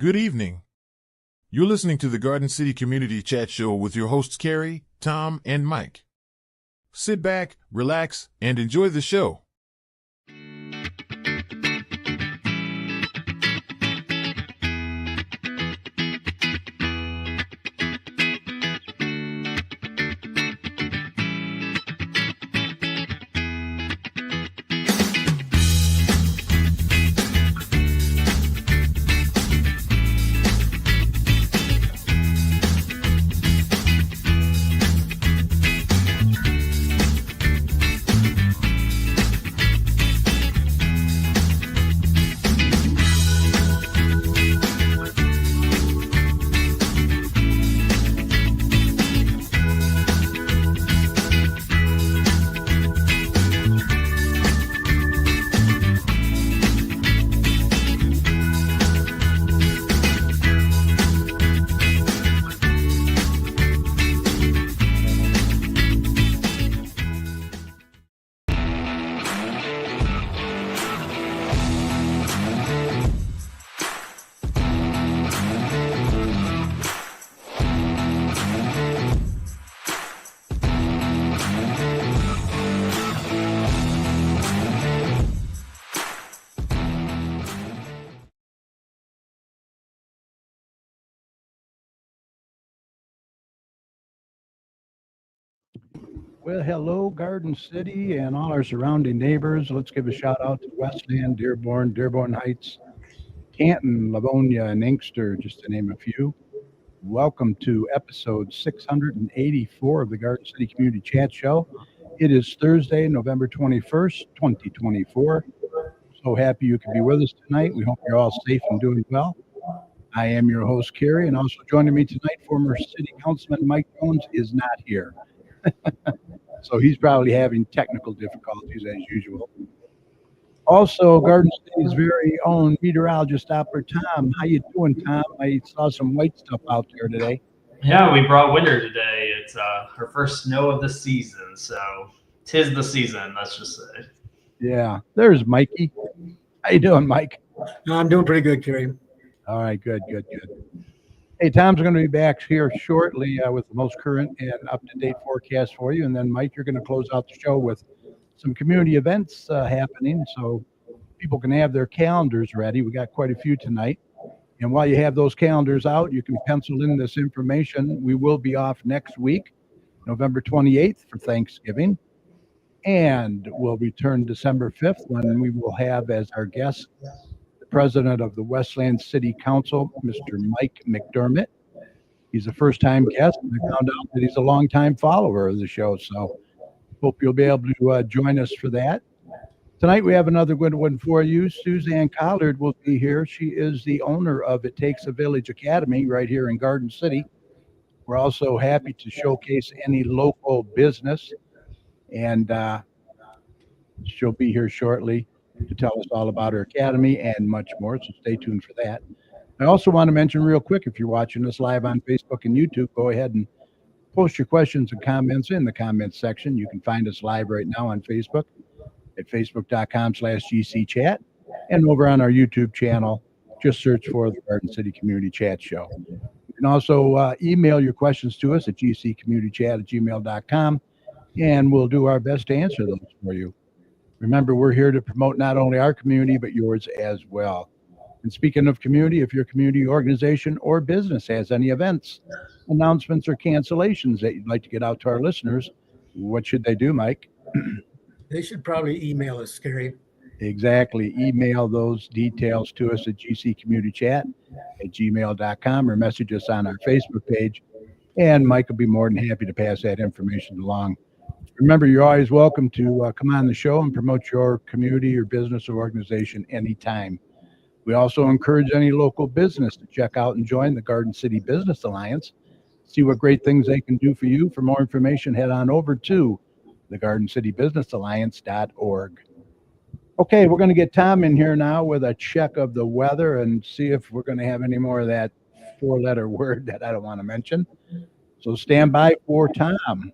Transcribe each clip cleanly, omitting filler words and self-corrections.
Good evening. You're listening to the Garden City Community Chat Show with your hosts Carrie, Tom, and Mike. Sit back, relax, and enjoy the show. Well, hello, Garden City and all our surrounding neighbors. Let's give a shout out to Westland, Dearborn Heights, Canton, Livonia, and Inkster, just to name a few. Welcome to episode 684 of the Garden City Community Chat Show. It is Thursday, November 21st, 2024. So happy you can be with us tonight. We hope you're all safe and doing well. I am your host, Carrie, and also joining me tonight, former City Councilman Mike Jones is not here. So he's probably having technical difficulties as usual. Also, Garden City's very own meteorologist, Opera Tom. How you doing, Tom? I saw some white stuff out there today. Yeah, we brought winter today. It's our first snow of the season, so 'tis the season, let's just say. Yeah, there's Mikey. How you doing, Mike? I'm doing pretty good, Kerry. All right, good. Hey, Tom's going to be back here shortly with the most current and up-to-date forecast for you. And then, Mike, you're going to close out the show with some community events happening so people can have their calendars ready. We got quite a few tonight. And while you have those calendars out, you can pencil in this information. We will be off next week, November 28th for Thanksgiving. And we'll return December 5th when we will have as our guest President of the Westland City Council, Mr. Mike McDermott. He's a first-time guest, and I found out that he's a longtime follower of the show, so hope you'll be able to join us for that. Tonight we have another good one for you. Suzanne Collard will be here. She is the owner of It Takes a Village Academy right here in Garden City. We're also happy to showcase any local business, and she'll be here shortly to tell us all about her academy and much more, so stay tuned for that. I also want to mention real quick, if you're watching us live on Facebook and YouTube, go ahead and post your questions and comments in the comments section. You can find us live right now on Facebook at facebook.com/GCChat, and over on our YouTube channel, just search for the Garden City Community Chat Show. You can also email your questions to us at gccommunitychat@gmail.com, and we'll do our best to answer those for you. Remember, we're here to promote not only our community, but yours as well. And speaking of community, if your community organization or business has any events, announcements, or cancellations that you'd like to get out to our listeners, what should they do, Mike? They should probably email us, Kerry. Exactly. Email those details to us at gccommunitychat@gmail.com or message us on our Facebook page. And Mike will be more than happy to pass that information along. Remember, you're always welcome to come on the show and promote your community or business or organization anytime. We also encourage any local business to check out and join the Garden City Business Alliance. See what great things they can do for you. For more information, head on over to thegardencitybusinessalliance.org. Okay, we're going to get Tom in here now with a check of the weather and see if we're going to have any more of that four-letter word that I don't want to mention. So stand by for Tom.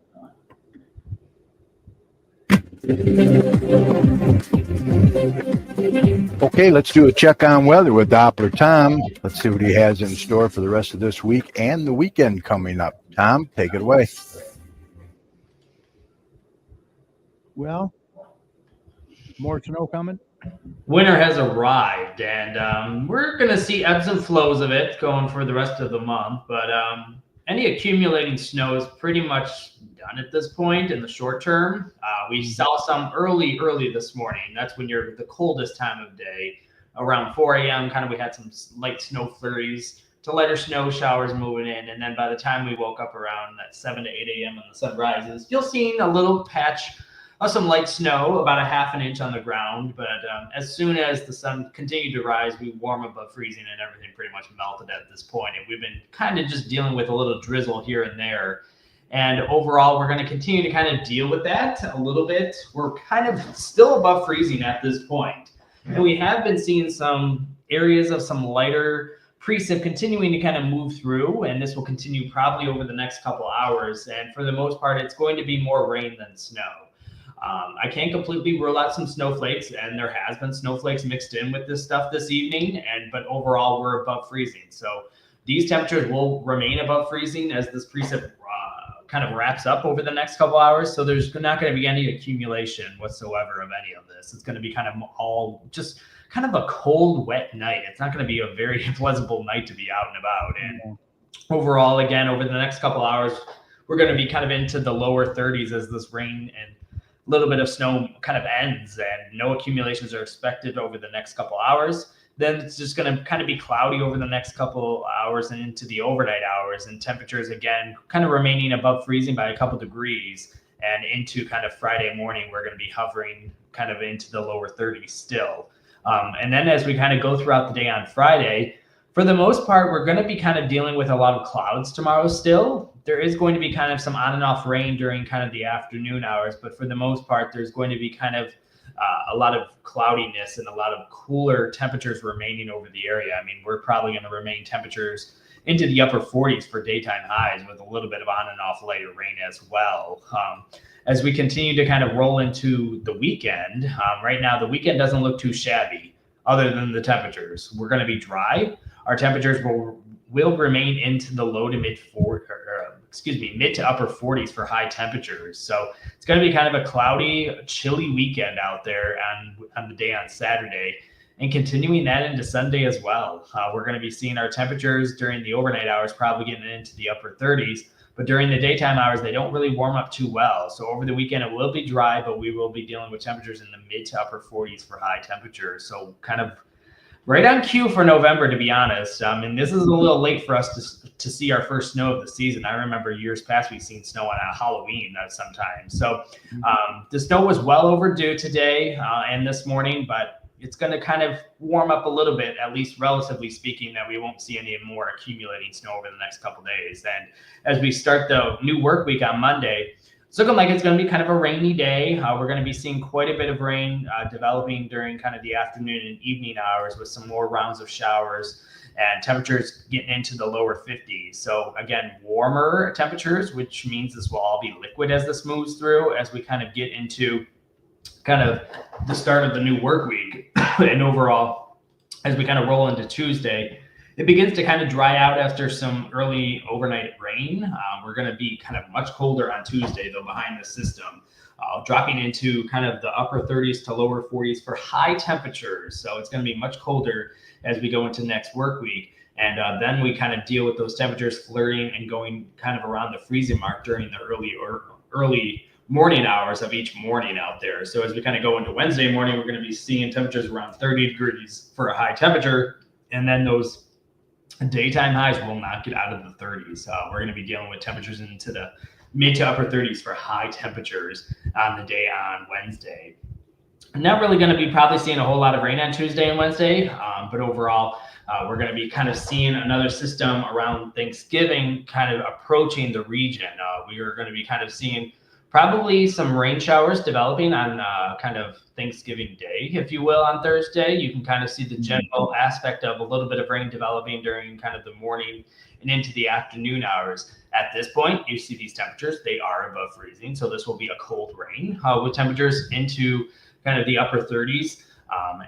Okay, let's do a check on weather with Doppler Tom. Let's see what he has in store for the rest of this week and the weekend coming up. Tom, take it away. Well, more snow coming. Winter has arrived, and we're going to see ebbs and flows of it going for the rest of the month. But any accumulating snow is pretty much done at this point in the short term. We saw some early this morning. That's when you're the coldest time of day. Around 4 a.m., kind of we had some light snow flurries to lighter snow showers moving in. And then by the time we woke up around that 7 to 8 a.m. when the sun rises, you'll see a little patch of some light snow, about a half an inch on the ground. But as soon as the sun continued to rise, we warm above freezing and everything pretty much melted at this point. And we've been kind of just dealing with a little drizzle here and there. And overall, we're going to continue to kind of deal with that a little bit. We're kind of still above freezing at this point. And we have been seeing some areas of some lighter precip continuing to kind of move through, and this will continue probably over the next couple hours. And for the most part, it's going to be more rain than snow. I can't completely rule out some snowflakes, and there has been snowflakes mixed in with this stuff this evening, but overall we're above freezing. So these temperatures will remain above freezing as this precip kind of wraps up over the next couple hours. So there's not going to be any accumulation whatsoever of any of this. It's going to be kind of all just kind of a cold, wet night. It's not going to be a very pleasurable night to be out and about. And overall, again, over the next couple hours, we're going to be kind of into the lower 30s as this rain and a little bit of snow kind of ends, and no accumulations are expected over the next couple hours. Then it's just going to kind of be cloudy over the next couple hours and into the overnight hours, and temperatures again kind of remaining above freezing by a couple degrees. And into kind of Friday morning, we're going to be hovering kind of into the lower 30s still. And then as we kind of go throughout the day on Friday, for the most part, we're going to be kind of dealing with a lot of clouds tomorrow still. There is going to be kind of some on and off rain during kind of the afternoon hours, but for the most part, there's going to be kind of a lot of cloudiness and a lot of cooler temperatures remaining over the area. I mean, we're probably going to remain temperatures into the upper 40s for daytime highs with a little bit of on and off lighter rain as well. As we continue to kind of roll into the weekend, right now the weekend doesn't look too shabby other than the temperatures. We're going to be dry. Our temperatures will remain into the low to mid to upper 40s for high temperatures. So it's going to be kind of a cloudy, chilly weekend out there on the day on Saturday, and continuing that into Sunday as well. We're going to be seeing our temperatures during the overnight hours probably getting into the upper 30s, but during the daytime hours, they don't really warm up too well. So over the weekend, it will be dry, but we will be dealing with temperatures in the mid to upper 40s for high temperatures. So kind of right on cue for November, to be honest. And this is a little late for us to see our first snow of the season. I remember years past, we've seen snow on Halloween sometimes. So the snow was well overdue today and this morning, but it's going to kind of warm up a little bit, at least relatively speaking, that we won't see any more accumulating snow over the next couple days. And as we start the new work week on Monday, it's looking like it's going to be kind of a rainy day. We're going to be seeing quite a bit of rain developing during kind of the afternoon and evening hours with some more rounds of showers and temperatures getting into the lower 50s. So again, warmer temperatures, which means this will all be liquid as this moves through as we kind of get into kind of the start of the new work week. And overall, as we kind of roll into Tuesday, it begins to kind of dry out after some early overnight rain. We're going to be kind of much colder on Tuesday, though, behind the system, dropping into kind of the upper 30s to lower 40s for high temperatures. So it's going to be much colder as we go into next work week. And then we kind of deal with those temperatures flirting and going kind of around the freezing mark during the early morning hours of each morning out there. So as we kind of go into Wednesday morning, we're going to be seeing temperatures around 30 degrees for a high temperature. And then those daytime highs will not get out of the 30s. We're going to be dealing with temperatures into the mid to upper 30s for high temperatures on the day on Wednesday. I'm not really going to be probably seeing a whole lot of rain on Tuesday and Wednesday, but overall, we're going to be kind of seeing another system around Thanksgiving kind of approaching the region. We are going to be kind of seeing Probably some rain showers developing on kind of Thanksgiving Day, if you will, on Thursday. You can kind of see the general aspect of a little bit of rain developing during kind of the morning and into the afternoon hours. At this point, you see these temperatures, they are above freezing. So this will be a cold rain with temperatures into kind of the upper 30s.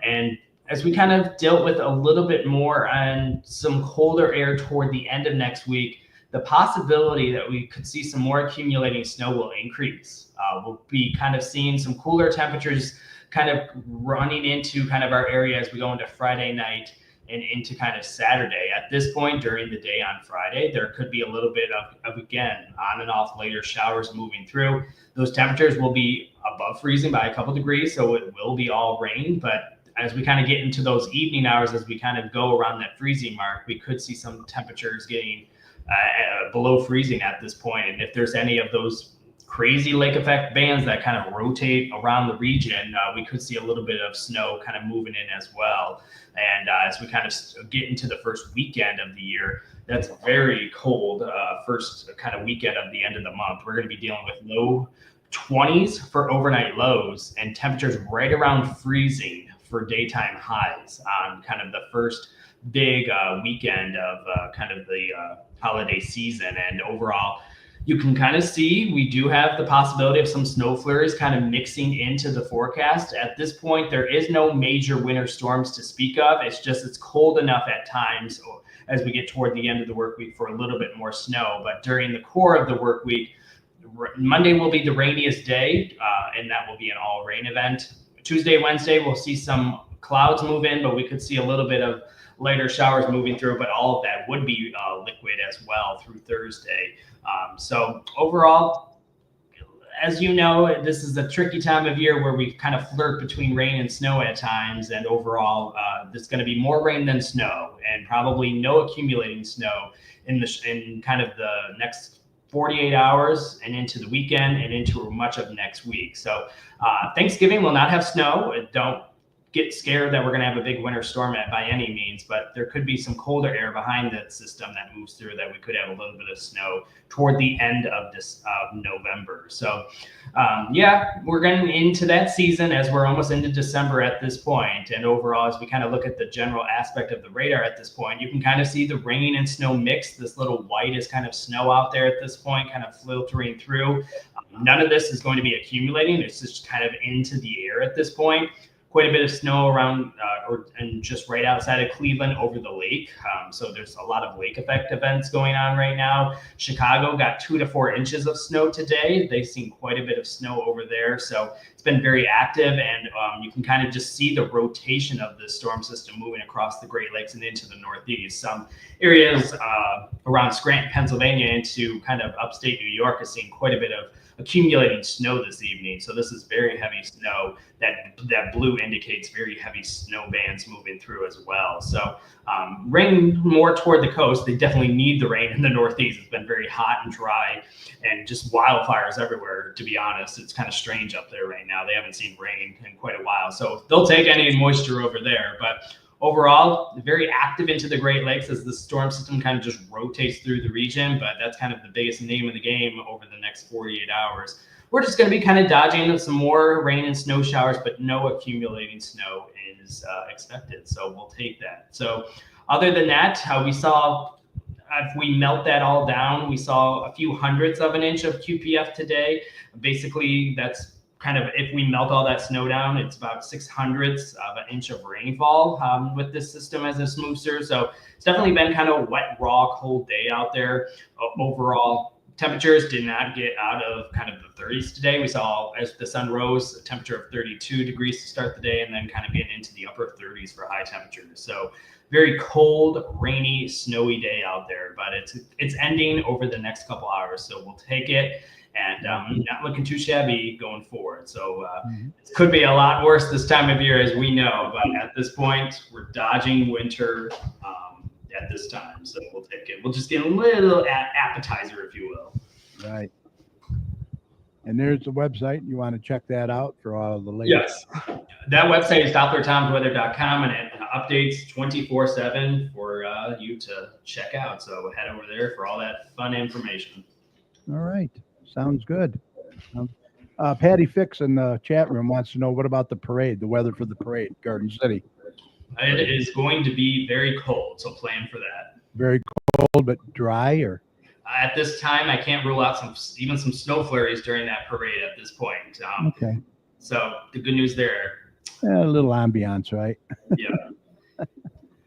And as we kind of dealt with a little bit more on some colder air toward the end of next week, the possibility that we could see some more accumulating snow will increase. We'll be kind of seeing some cooler temperatures kind of running into kind of our area as we go into Friday night and into kind of Saturday. At this point during the day on Friday, there could be a little bit of again, on and off later showers moving through. Those temperatures will be above freezing by a couple degrees, so it will be all rain. But as we kind of get into those evening hours, as we kind of go around that freezing mark, we could see some temperatures getting below freezing at this point. And if there's any of those crazy lake effect bands that kind of rotate around the region, we could see a little bit of snow kind of moving in as well. And as we kind of get into the first weekend of the year, that's very cold. First kind of weekend of the end of the month, we're going to be dealing with low 20s for overnight lows and temperatures right around freezing for daytime highs on kind of the first big weekend of kind of the holiday season. And overall, you can kind of see we do have the possibility of some snow flurries kind of mixing into the forecast. At this point, there is no major winter storms to speak of. It's just it's cold enough at times as we get toward the end of the work week for a little bit more snow. But during the core of the work week, Monday will be the rainiest day, and that will be an all rain event. Tuesday, Wednesday, we'll see some clouds move in, but we could see a little bit of lighter showers moving through, but all of that would be liquid as well through Thursday. So overall, as you know, this is a tricky time of year where we kind of flirt between rain and snow at times. And overall, there's going to be more rain than snow, and probably no accumulating snow in kind of the next 48 hours and into the weekend and into much of next week. So Thanksgiving will not have snow. Don't get scared that we're going to have a big winter storm by any means, but there could be some colder air behind that system that moves through that we could have a little bit of snow toward the end of this November. So yeah, we're getting into that season as we're almost into December at this point. And overall, as we kind of look at the general aspect of the radar at this point, you can kind of see the rain and snow mix. This little white is kind of snow out there at this point, kind of filtering through. None of this is going to be accumulating. It's just kind of into the air at this point. Quite a bit of snow around and just right outside of Cleveland over the lake. So there's a lot of lake effect events going on right now. Chicago got 2 to 4 inches of snow today. They've seen quite a bit of snow over there. So it's been very active, and you can kind of just see the rotation of the storm system moving across the Great Lakes and into the Northeast. Some areas around Scranton, Pennsylvania into kind of upstate New York is seeing quite a bit of accumulating snow this evening. So this is very heavy snow. That blue indicates very heavy snow bands moving through as well. So rain more toward the coast. They definitely need the rain in the Northeast. It's been very hot and dry and just wildfires everywhere, to be honest. It's kind of strange up there right now. They haven't seen rain in quite a while. So they'll take any moisture over there. But overall, very active into the Great Lakes as the storm system kind of just rotates through the region, but that's kind of the biggest name of the game over the next 48 hours. We're just going to be kind of dodging some more rain and snow showers, but no accumulating snow is expected. So we'll take that. So other than that, we saw, if we melt that all down, we saw a few hundredths of an inch of QPF today. Basically, that's kind of, if we melt all that snow down, it's about 6/100ths of an inch of rainfall with this system as this moves through. So it's definitely been kind of wet, raw, cold day out there. Overall, temperatures did not get out of kind of the 30s today. We saw, as the sun rose, a temperature of 32 degrees to start the day, and then kind of getting into the upper 30s for high temperatures. So very cold, rainy, snowy day out there, but it's ending over the next couple hours. So we'll take it. And not looking too shabby going forward. So it could be a lot worse this time of year, as we know. But at this point, we're dodging winter at this time. So we'll take it. We'll just get a little appetizer, if you will. Right. And there's the website. You want to check that out for all of the latest. Yes. That website is DopplerTomsWeather.com, and it updates 24/7 for you to check out. So head over there for all that fun information. All right. Sounds good. Sounds Patty Fix in the chat room wants to know what about the parade, the weather for the parade, Garden City. It is going to be very cold, so plan for that. Very cold but dry, or At this time, I can't rule out even some snow flurries during that parade at this point. okay. So the good news there. A little ambiance, right? Yeah.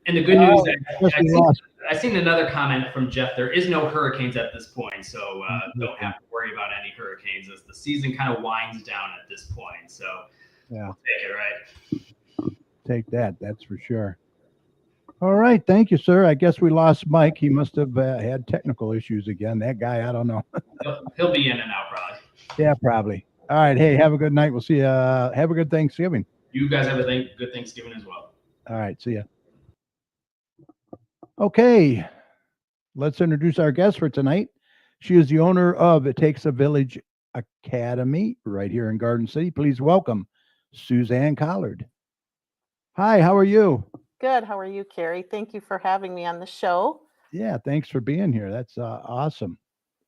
And the good news, Just lost. I seen another comment from Jeff. There is no hurricanes at this point, so don't have to worry about any hurricanes as the season kind of winds down at this point. So Yeah, take it, right? take that. That's for sure. All right, thank you, sir. I guess we lost Mike. He must have had technical issues again. That guy, I don't know. He'll be in and out probably. Yeah, probably. All right. Hey, have a good night. We'll see you. Have a good Thanksgiving. You guys have a good Thanksgiving as well. All right. See ya. Okay. Let's introduce our guest for tonight. She is the owner of It Takes a Village Academy right here in Garden City. Please welcome Suzanne Collard. Hi, how are you? Good. How are you, Carrie? Thank you for having me on the show. Yeah, thanks for being here. That's awesome.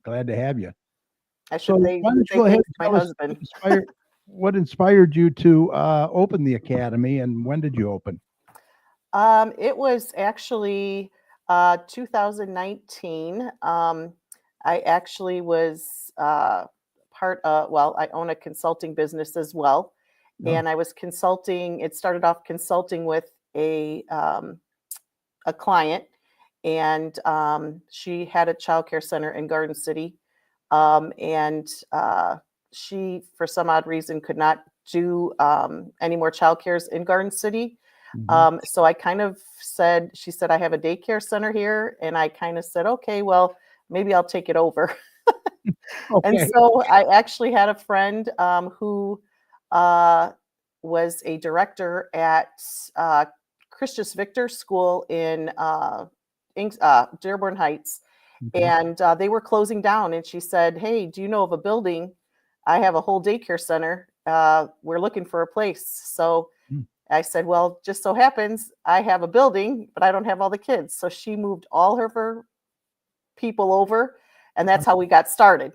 Glad to have you. I should say, why don't you go ahead thanks to and my tell us husband. what inspired you to open the academy, and when did you open? It was actually 2019. I actually was part of, well, I own a consulting business as well. Oh. And I was consulting, it started off consulting with a client, and she had a childcare center in Garden City. And she, for some odd reason, could not do any more childcares in Garden City. Mhm. So I kind of said, she said, I have a daycare center here. And I kind of said, okay, well, maybe I'll take it over. And Okay. so I actually had a friend who was a director at Christus Victor School in Dearborn Heights. Okay. And they were closing down. And she said, hey, do you know of a building? I have a whole daycare center. We're looking for a place. So Hmm. I said, well, just so happens I have a building, but I don't have all the kids. So she moved all of her people over, and that's how we got started.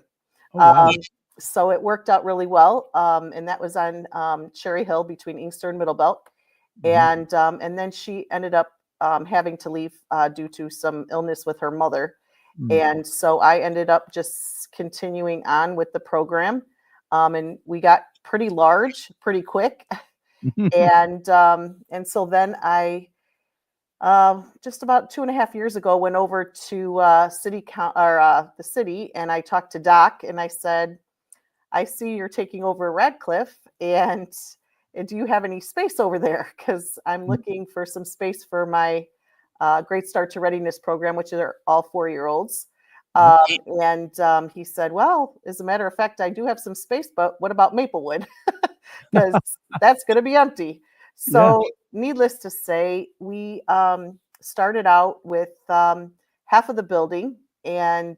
Oh, wow. So it worked out really well. And that was on Cherry Hill between Inkster and Middle Belt. Mhm. And then she ended up having to leave due to some illness with her mother. Mm. And so I ended up just continuing on with the program. And we got pretty large pretty quick. And so then I just about 2.5 years ago went over to the city, and I talked to Doc, and I said, I see you're taking over Radcliffe, and do you have any space over there? Because I'm looking for some space for my Great Start to Readiness program, which are all 4-year-olds. And he said, well, as a matter of fact, I do have some space, but what about Maplewood? Because that's going to be empty. So needless to say, we started out with half of the building, and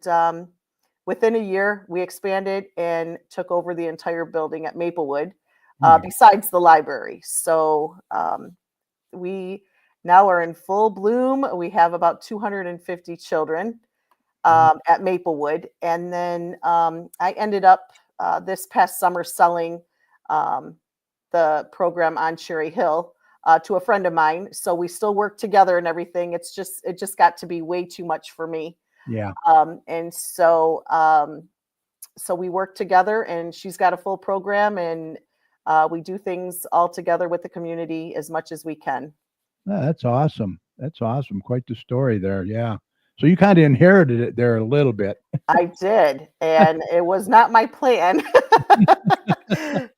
within a year, we expanded and took over the entire building at Maplewood, besides the library. So we now are in full bloom. We have about 250 children at Maplewood. And then I ended up this past summer selling the program on Cherry Hill to a friend of mine. So we still work together and everything. It just got to be way too much for me. Yeah. And so we work together, and she's got a full program, and we do things all together with the community as much as we can. Oh, that's awesome. That's awesome. Quite the story there. Yeah. So you kind of inherited it there a little bit. I did, and it was not my plan,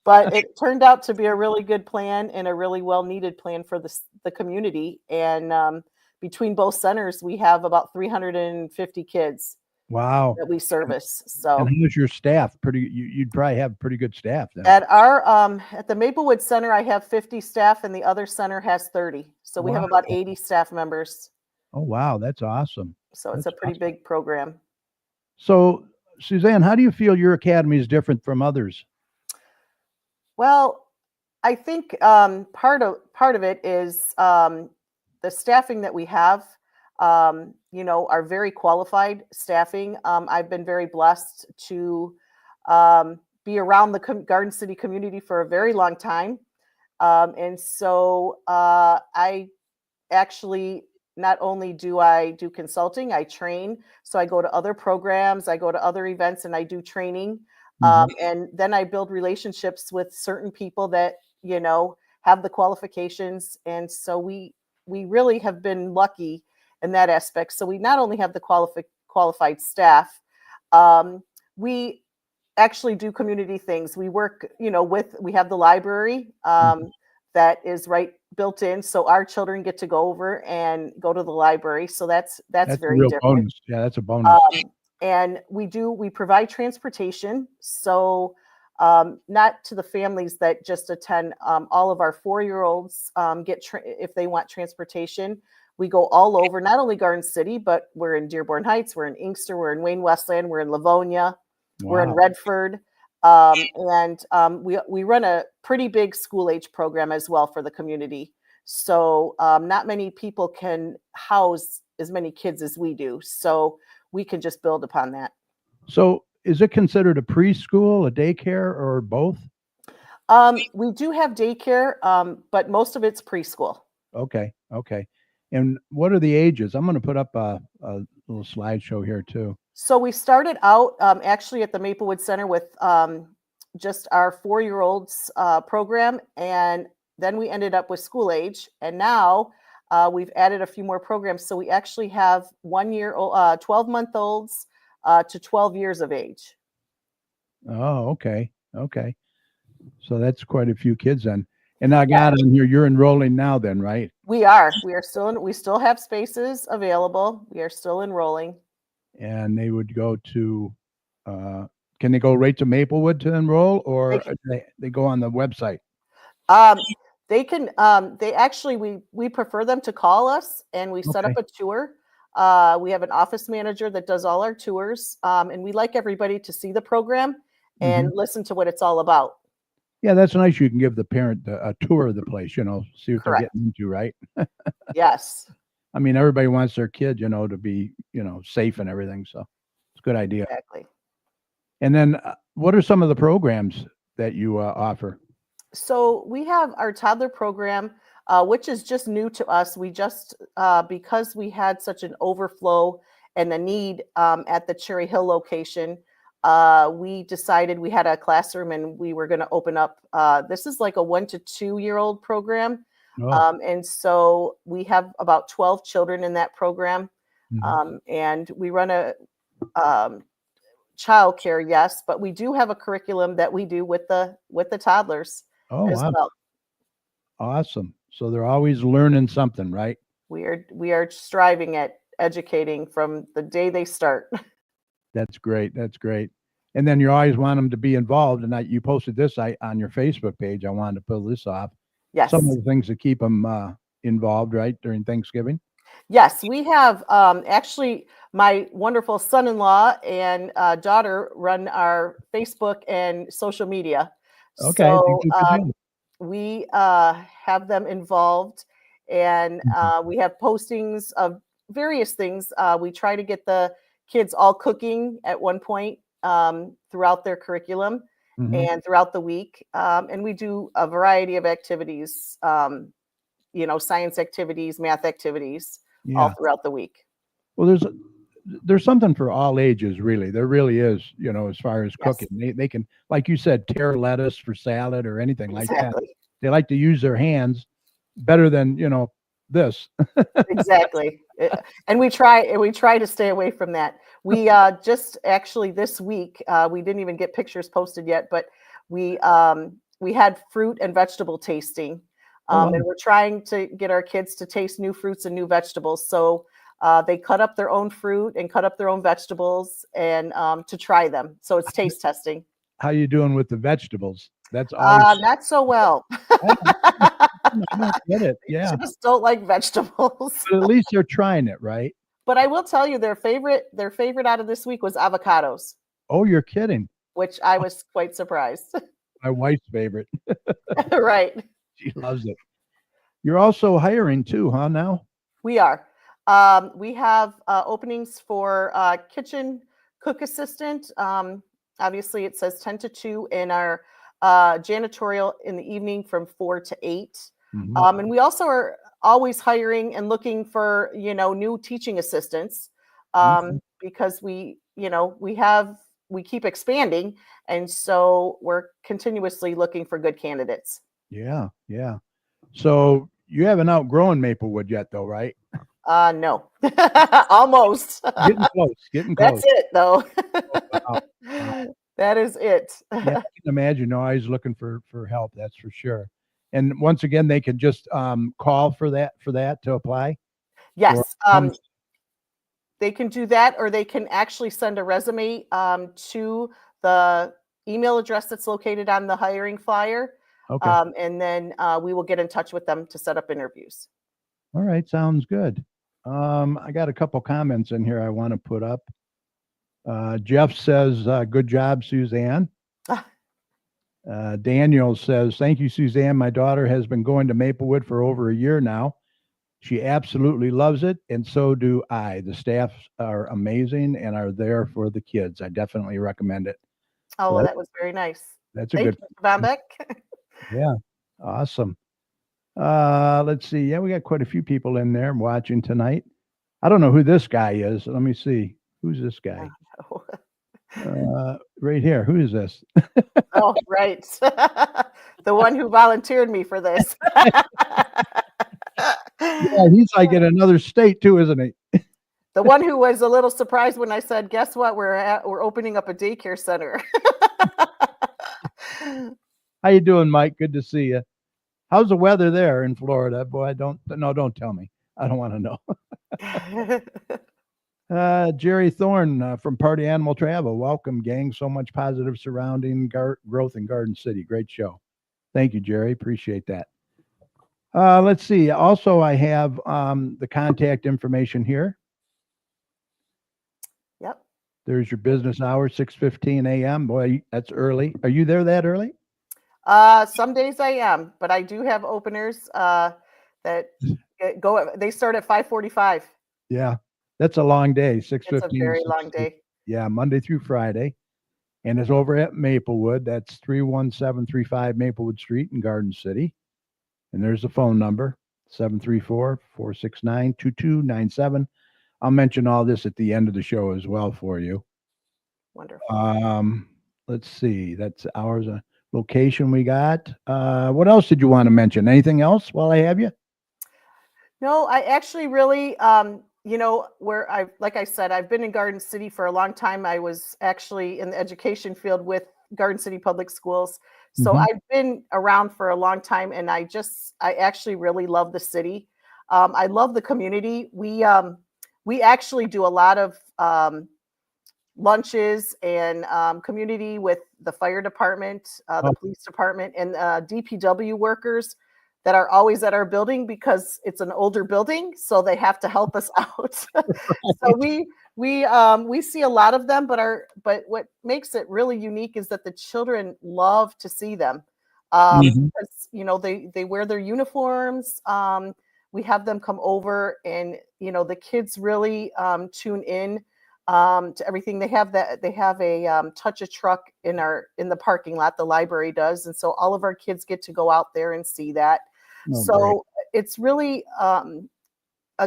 but it turned out to be a really good plan and a really well-needed plan for the community. And between both centers, we have about 350 kids Wow. that we service. So, And who's your staff? You'd probably have pretty good staff then. at the Maplewood Center, I have 50 staff, and the other center has 30. So we have about 80 staff members. Oh, wow. That's awesome. So it's That's a pretty big program. So, Suzanne, how do you feel your academy is different from others? Well, I think part of it is the staffing that we have. Are very qualified staffing. I've been very blessed to be around the Garden City community for a very long time. And so I actually, not only do I do consulting, I train. So I go to other programs, I go to other events, and I do training. And then I build relationships with certain people that, have the qualifications. And so we really have been lucky in that aspect. So we not only have the qualified staff, we actually do community things. We work, we have the library that is built in. So our children get to go over and go to the library. So that's That's a very real different. bonus. Yeah, that's a bonus. And we provide transportation. So not to the families that just attend. All of our 4-year-olds if they want transportation. We go all over, not only Garden City, but we're in Dearborn Heights, we're in Inkster, we're in Wayne Westland, we're in Livonia, we're in Wow. Redford. We run a pretty big school age program as well for the community. So not many people can house as many kids as we do. So we can just build upon that. So is it considered a preschool, a daycare, or both? We do have daycare, but most of it's preschool. Okay. And what are the ages? I'm going to put up a little slideshow here too. So we started out actually at the Maplewood Center with just our 4-year-olds program, and then we ended up with school age, and now we've added a few more programs. So we actually have 12-month-olds to 12 years of age. Oh, okay. So that's quite a few kids then. And I got on here, you're enrolling now then, right? We still have spaces available. We are still enrolling. And they would go to, can they go right to Maplewood to enroll, or they go on the website? They can, we prefer them to call us, and we set up a tour. We have an office manager that does all our tours. And we like everybody to see the program and listen to what it's all about. Yeah, that's nice. You can give the parent a tour of the place, see what they're getting into, right? Yes. I mean, everybody wants their kid, to be, safe and everything. So it's a good idea. Exactly. And then what are some of the programs that you offer? So we have our toddler program, which is just new to us. We just, because we had such an overflow and a need at the Cherry Hill location, we decided we had a classroom and we were going to open up. This is like a 1 to 2-year-old program. And so we have about 12 children in that program. And we run a childcare, yes, but we do have a curriculum that we do with the toddlers as well. Awesome. So they're always learning something, right? We are striving at educating from the day they start. That's great. And then you always want them to be involved. And you posted this on your Facebook page. I wanted to pull this off. Yes. Some of the things that keep them involved, right, during Thanksgiving. Yes, we have actually my wonderful son-in-law and daughter run our Facebook and social media. Okay. So we have them involved, and we have postings of various things. We try to get the kids all cooking at one point throughout their curriculum and throughout the week. And we do a variety of activities, science activities, math activities, all throughout the week. Well, there's something for all ages, really. There really is, as far as cooking. They can, like you said, tear lettuce for salad or anything like that. They like to use their hands better than, this. Exactly. And we try to stay away from that. We just actually this week, we didn't even get pictures posted yet, but we had fruit and vegetable tasting. And we're trying to get our kids to taste new fruits and new vegetables. So they cut up their own fruit and cut up their own vegetables and to try them. So it's taste testing. How you doing with the vegetables? That's always not so well. I don't get it. Yeah. Just don't like vegetables. But at least they're trying it, right? But I will tell you their favorite out of this week was avocados. Oh, you're kidding. Which I was quite surprised. My wife's favorite. Right. She loves it. You're also hiring too, huh, now? We are. We have openings for kitchen cook assistant. Obviously, it says 10 to 2, and our janitorial in the evening from 4 to 8. Mhm. And we also are always hiring and looking for, new teaching assistants, Okay. because we keep expanding. And so we're continuously looking for good candidates. Yeah, yeah. So you haven't outgrown Maplewood yet, though, right? No, almost. Getting close. Getting That's close. it, though. Wow. Wow. That is it. Yeah, I can imagine. No, I was looking for help. That's for sure. And once again, they can just call for that to apply. Or Yes, they can do that, or they can actually send a resume to the email address that's located on the hiring flyer, okay. and then we will get in touch with them to set up interviews. All right, sounds good. I got a couple comments in here I want to put up. Jeff says, "Good job, Suzanne." Daniel says, "Thank you, Suzanne. My daughter has been going to Maplewood for over a year now. She absolutely loves it, and so do I. The staff are amazing and are there for the kids. I definitely recommend it." Oh, well, Well, that was very nice. that's a Thank good. you, Mr. Bombeck. Yeah, awesome. Let's see. Yeah, we got quite a few people in there watching tonight. I don't know who this guy is. Let me see. Who's this guy? Right here. Who is this? Oh, right. The one who volunteered me for this. Yeah, he's like in another state too, isn't he? The one who was a little surprised when I said, "Guess what? We're opening up a daycare center." How you doing, Mike? Good to see you. How's the weather there in Florida? Boy, don't tell me. I don't want to know. Jerry Thorne from Party Animal Travel. Welcome, gang. So much positive surrounding growth in Garden City. Great show. Thank you, Jerry. Appreciate that. Let's see. Also, I have the contact information here. Yep. There's your business hour, 6:15 a.m. Boy, that's early. Are you there that early? Some days I am, but I do have openers that go. They start at 5:45. Yeah, that's a long day. 6:15. It's a very long day. Yeah, Monday through Friday, and it's over at Maplewood. That's 31735 Maplewood Street in Garden City. And there's the phone number, 734-469-2297. I'll mention all this at the end of the show as well for you. Wonderful. Let's see. That's ours. Location we got. What else did you want to mention? Anything else while I have you? No, I actually really, like I said, I've been in Garden City for a long time. I was actually in the education field with Garden City Public Schools. So I've been around for a long time, and I actually really love the city. I love the community. We actually do a lot of lunches and community with the fire department, the police department, and DPW workers that are always at our building because it's an older building, so they have to help us out. So we see a lot of them, but what makes it really unique is that the children love to see them because they wear their uniforms. We have them come over, and the kids really tune in to everything. They have a touch a truck in the parking lot. The library does, and so all of our kids get to go out there and see that. So it's really a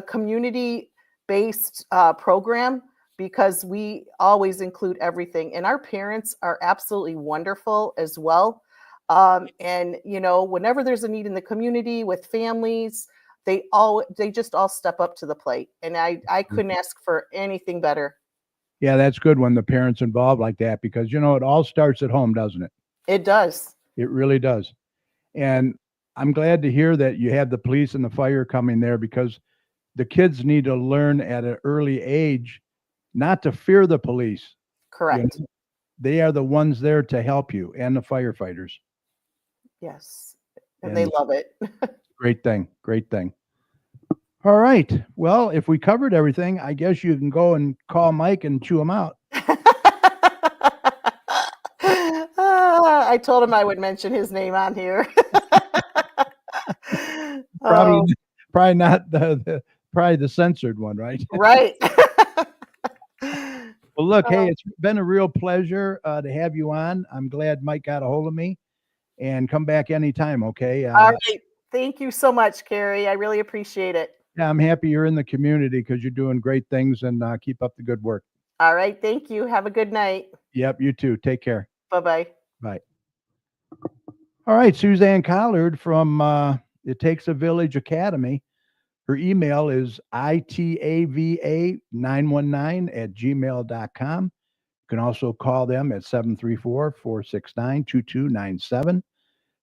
community-based program because we always include everything, and our parents are absolutely wonderful as well. And whenever there's a need in the community with families, they just all step up to the plate, and I couldn't ask for anything better. Yeah, that's good when the parents involved like that because it all starts at home, doesn't it? It does. It really does. And I'm glad to hear that you have the police and the fire coming there because the kids need to learn at an early age not to fear the police. Correct. They are the ones there to help you and the firefighters. Yes. And they love it. Great thing. Great thing. All right. Well, if we covered everything, I guess you can go and call Mike and chew him out. I told him I would mention his name on here. Probably not probably the censored one, right? Right. Well, Well, look, hey, it's been a real pleasure to have you on. I'm glad Mike got a hold of me, and come back anytime. Okay. All right. Thank you so much, Carrie. I really appreciate it. Yeah, I'm happy you're in the community because you're doing great things, and keep up the good work. All right. Thank you. Have a good night. Yep. You too. Take care. Bye-bye. Bye. All right. Suzanne Collard from It Takes a Village Academy. Her email is itava919@gmail.com. You can also call them at 734-469-2297.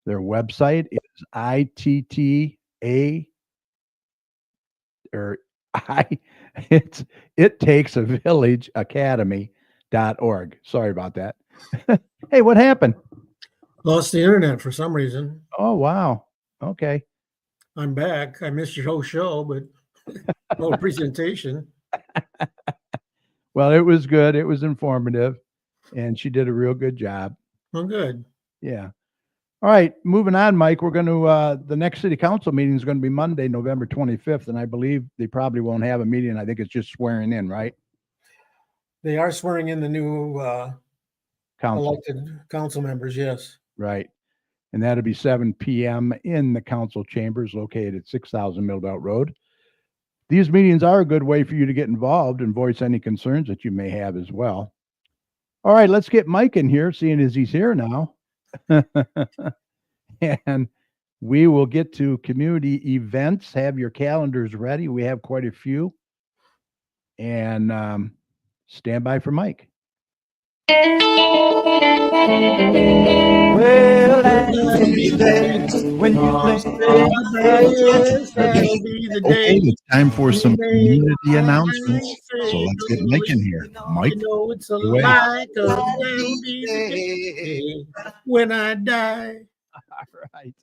Their website is it takes a village academy.org. Sorry about that. Hey, what happened? Lost the internet for some reason. Oh, wow. Okay. I'm back. I missed your whole show, but no presentation. Well, it was good. It was informative, and she did a real good job. Oh, good. Yeah. All right. Moving on, Mike. We're going to, the next city council meeting is going to be Monday, November 25th. And I believe they probably won't have a meeting. I think it's just swearing in, right? They are swearing in the new Council. elected council members. Yes. Right. And that'll be 7 p.m. in the council chambers located at 6,000 Millbelt Road. These meetings are a good way for you to get involved and voice any concerns that you may have as well. All right, let's get Mike in here, seeing as he's here now. And we will get to community events. Have your calendars ready. We have quite a few. And stand by for Mike. Well, that'll be the day when you Okay, it's time for some community announcements. So let's get Mike in here. Mike, it's a away. like a that'll be the day when I die. All right.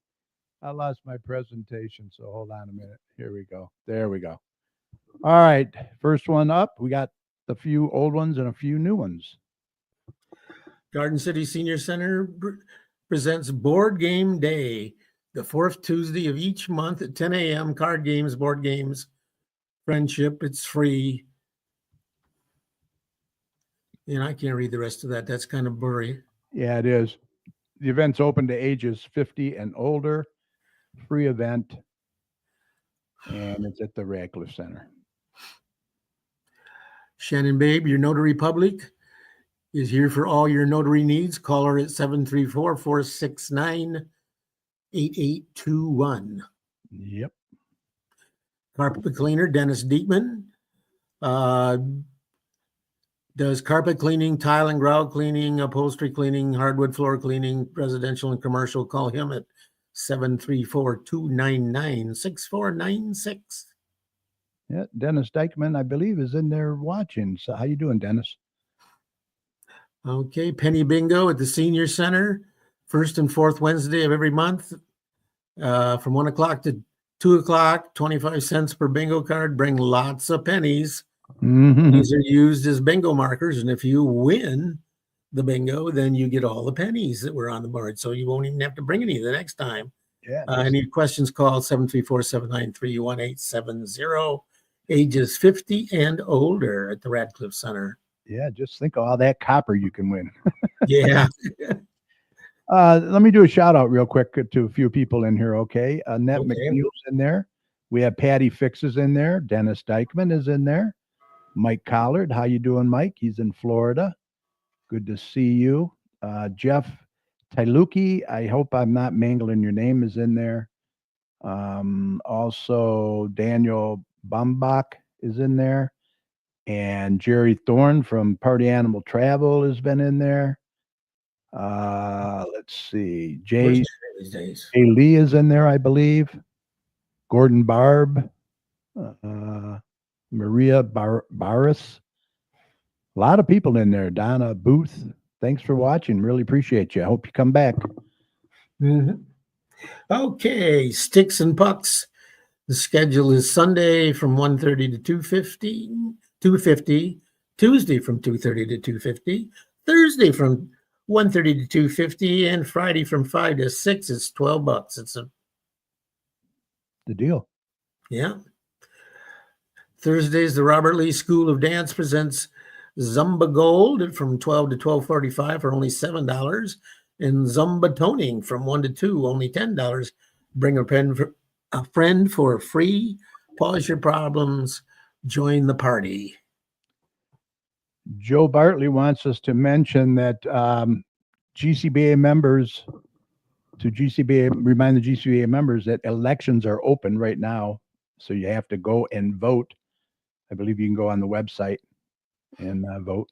I lost my presentation, so hold on a minute. Here we go. There we go. All right. First one up. We got a few old ones and a few new ones. Garden City Senior Center presents Board Game Day, the fourth Tuesday of each month at 10 a.m. Card games, board games, friendship. It's free. And I can't read the rest of that. That's kind of blurry. Yeah, it is. The event's open to ages 50 and older. Free event. And it's at the Radcliffe Center. Shannon Babe, your notary public, is here for all your notary needs. Call her at 734-469-8821. Yep. Carpet cleaner, Dennis Diekman. Does carpet cleaning, tile and grout cleaning, upholstery cleaning, hardwood floor cleaning, residential and commercial. Call him at 734-299-6496. Yeah, Dennis Dykman, I believe, is in there watching. So how you doing, Dennis? Okay, Penny Bingo at the Senior Center, first and fourth Wednesday of every month, from 1 o'clock to 2 o'clock, 25 cents per bingo card. Bring lots of pennies. Mm-hmm. These are used as bingo markers, and if you win the bingo, then you get all the pennies that were on the board, so you won't even have to bring any the next time. Yeah. Any questions, call 734-793-1870, ages 50 and older at the Radcliffe Center. Yeah, just think of all that copper you can win. Yeah. Let me do a shout out real quick to a few people in here, okay? Annette Okay. McNeil's in there. We have Patty Fixes in there. Dennis Dykman is in there. Mike Collard, how you doing, Mike? He's in Florida. Good to see you. Jeff Tailuki, I hope I'm not mangling your name, is in there. Also, Daniel Bambach is in there. And Jerry Thorne from Party Animal Travel has been in there. Let's see. Where's Jay these days? Lee is in there, I believe. Gordon Barb. Maria Barris. A lot of people in there. Donna Booth. Thanks for watching. Really appreciate you. I hope you come back. Mhm. Okay, Sticks and Pucks. The schedule is Sunday from 1:30 to 2:50, Tuesday from 2:30 to 2:50, Thursday from 1:30 to 2:50, and Friday from 5 to 6. It's $12. It's The deal. yeah. Thursdays, the Robert Lee School of Dance presents Zumba Gold from 12 to 12:45 for only $7, and Zumba Toning from 1 to 2, only $10. Bring a friend for free. Pause your problems. Join the party. Joe Bartley wants us to mention that GCBA members, remind the GCBA members that elections are open right now. So you have to go and vote. I believe you can go on the website and vote.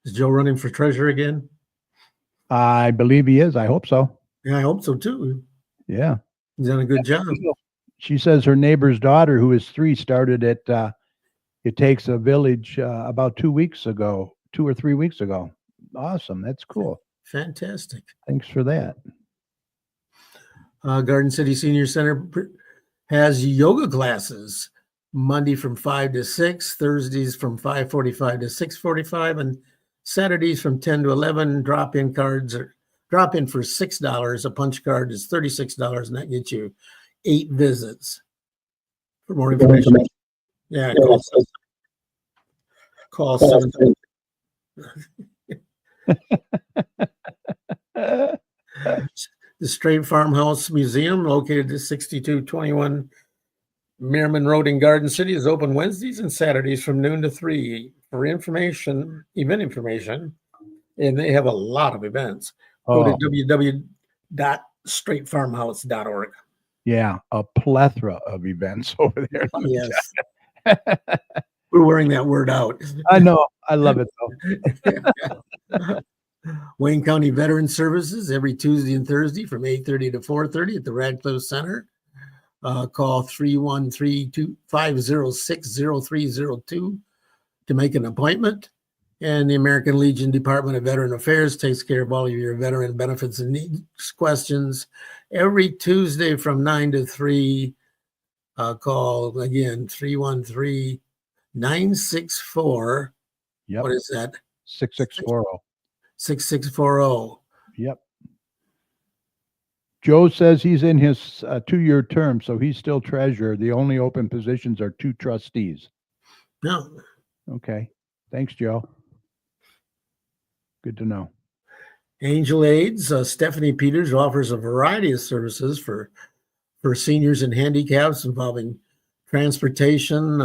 Is Joe running for treasurer again? I believe he is. I hope so. Yeah, I hope so too. Yeah. He's done a good job. She says her neighbor's daughter, who is 3, started at It Takes a Village about 2 or 3 weeks ago. Awesome. That's cool. Fantastic. Thanks for that. Garden City Senior Center has yoga classes Monday from 5 to 6, Thursdays from 5:45 to 6:45, and Saturdays from 10 to 11. Drop-in for $6. A punch card is $36, and that gets you 8 visits. For more information, yeah, call 7. The Strait Farmhouse Museum, located at 6221 Merriman Road in Garden City, is open Wednesdays and Saturdays from noon to 3. For event information, and they have a lot of events. Go to www.straightfarmhouse.org. Yeah, a plethora of events over there. Yes. We're wearing that word out. I know. I love it though. Wayne County Veteran Services every Tuesday and Thursday from 8:30 to 4:30 at the Radcliffe Center. Call 313-506-0302 to make an appointment. And the American Legion Department of Veteran Affairs takes care of all of your veteran benefits and needs questions every Tuesday from 9 to 3. Call again 313-964. Yep. What is that? 6640. 6640. Yep. Joe says he's in his 2-year term, so he's still treasurer. The only open positions are 2 trustees. No. Okay. Thanks, Joe. Good to know. Angel Aids, Stephanie Peters offers a variety of services for seniors and handicaps involving transportation,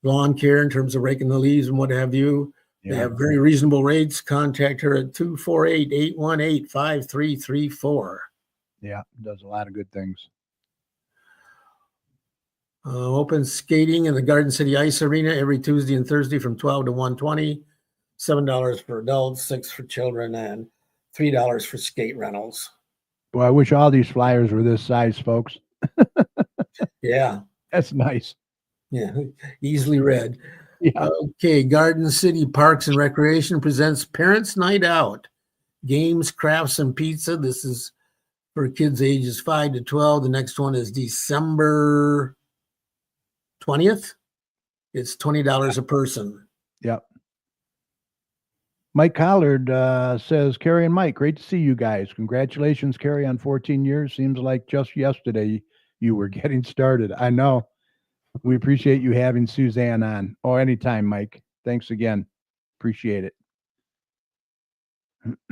lawn care in terms of raking the leaves and what have you. Yeah. They have very reasonable rates. Contact her at 248-818-5334. Yeah, does a lot of good things. Open skating in the Garden City Ice Arena every Tuesday and Thursday from 12 to 1:20. $7 for adults, $6 for children, and $3 for skate rentals. Well, I wish all these flyers were this size, folks. Yeah. That's nice. Yeah, easily read. Yeah. Okay, Garden City Parks and Recreation presents Parents Night Out. Games, crafts, and pizza. This is for kids ages 5 to 12. The next one is December 20th. It's $20 a person. Yep. Mike Collard says, Carrie and Mike, great to see you guys. Congratulations, Carrie, on 14 years. Seems like just yesterday you were getting started. I know. We appreciate you having Suzanne on. Oh, anytime, Mike. Thanks again. Appreciate it.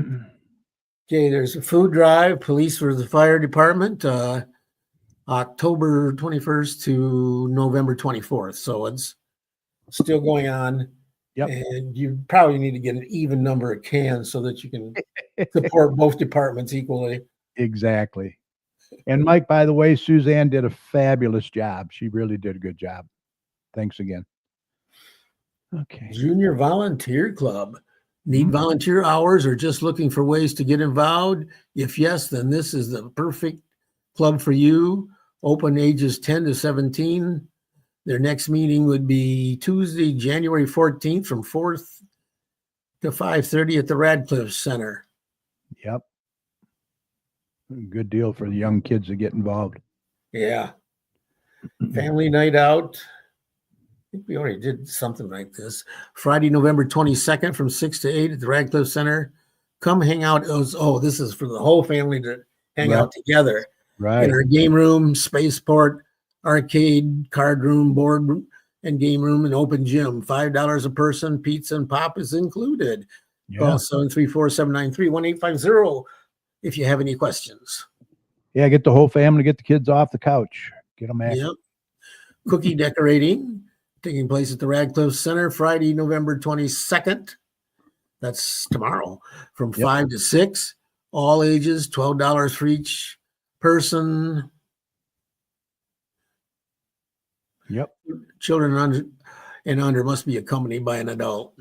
Okay, there's a food drive, police for the fire department, October 21st to November 24th. So it's still going on. Yep. And you probably need to get an even number of cans so that you can support both departments equally. Exactly. And Mike, by the way, Suzanne did a fabulous job. She really did a good job. Thanks again. Okay. Junior Volunteer Club. Need volunteer hours or just looking for ways to get involved? If yes, then this is the perfect club for you. Open ages 10 to 17. Their next meeting would be Tuesday, January 14th from 4 to 5:30 at the Radcliffe Center. Yep. Good deal for the young kids to get involved. Yeah. Family night out. I think we already did something like this. Friday, November 22nd from 6 to 8 at the Radcliffe Center. Come hang out. This is for the whole family to hang out together. Right. In our game room, spaceport, arcade, card room, board room, and game room and open gym. $5 a person. Pizza and pop is included. Call 734-793-1850 if you have any questions. Yeah, get the whole family, get the kids off the couch. Get them active. Yep. Cookie decorating taking place at the Radcliffe Center Friday, November 22nd. That's tomorrow from 5 to 6. All ages, $12 for each person. Yep. Children under must be accompanied by an adult.